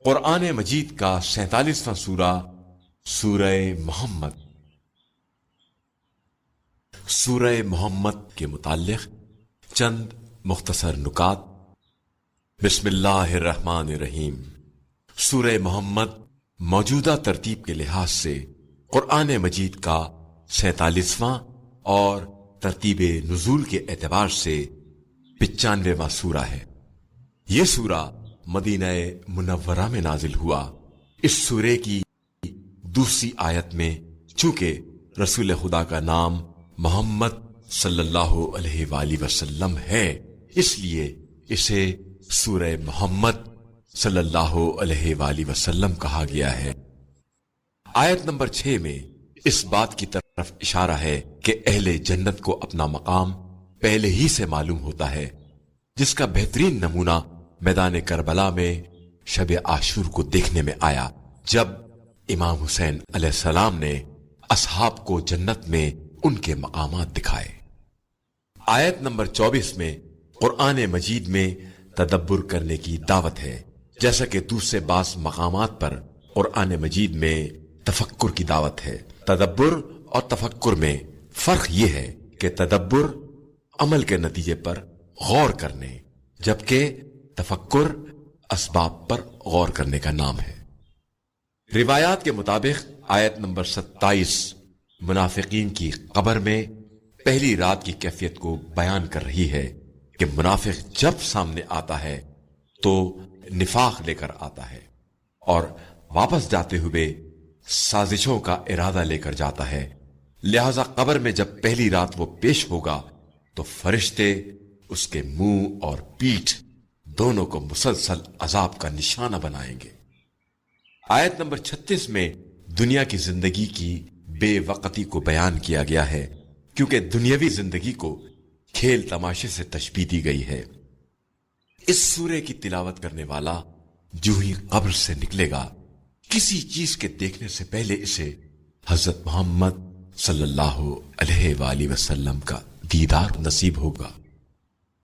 قرآن مجید کا 47واں سورہ سورہ محمد۔ سورہ محمد کے متعلق چند مختصر نکات۔ بسم اللہ الرحمن الرحیم۔ سورہ محمد موجودہ ترتیب کے لحاظ سے قرآن مجید کا 47واں اور ترتیب نزول کے اعتبار سے 95واں سورہ ہے۔ یہ سورہ مدینہ منورہ میں نازل ہوا۔ اس سورے کی دوسری آیت میں چونکہ رسول خدا کا نام محمد صلی اللہ علیہ وآلہ وسلم ہے، اس لیے اسے سورہ محمد صلی اللہ علیہ وآلہ وسلم کہا گیا ہے۔ آیت نمبر 6 میں اس بات کی طرف اشارہ ہے کہ اہل جنت کو اپنا مقام پہلے ہی سے معلوم ہوتا ہے، جس کا بہترین نمونہ میدان کربلا میں شب عاشور کو دیکھنے میں آیا، جب امام حسین علیہ السلام نے اصحاب کو جنت میں ان کے مقامات دکھائے۔ آیت نمبر 24 میں قرآن مجید میں تدبر کرنے کی دعوت ہے، جیسا کہ دوسرے بعض مقامات پر قرآن مجید میں تفکر کی دعوت ہے۔ تدبر اور تفکر میں فرق یہ ہے کہ تدبر عمل کے نتیجے پر غور کرنے، جبکہ تفکر اسباب پر غور کرنے کا نام ہے۔ روایات کے مطابق آیت نمبر 27 منافقین کی قبر میں پہلی رات کی کیفیت کو بیان کر رہی ہے کہ منافق جب سامنے آتا ہے تو نفاق لے کر آتا ہے اور واپس جاتے ہوئے سازشوں کا ارادہ لے کر جاتا ہے، لہذا قبر میں جب پہلی رات وہ پیش ہوگا تو فرشتے اس کے منہ اور پیٹھ دونوں کو مسلسل عذاب کا نشانہ بنائیں گے۔ آیت نمبر 36 میں دنیا کی زندگی کی بے وقتی کو بیان کیا گیا ہے، کیونکہ دنیاوی زندگی کو کھیل تماشے سے تشبیہ دی گئی ہے۔ اس سورے کی تلاوت کرنے والا جو ہی قبر سے نکلے گا، کسی چیز کے دیکھنے سے پہلے اسے حضرت محمد صلی اللہ علیہ وآلہ وسلم کا دیدار نصیب ہوگا۔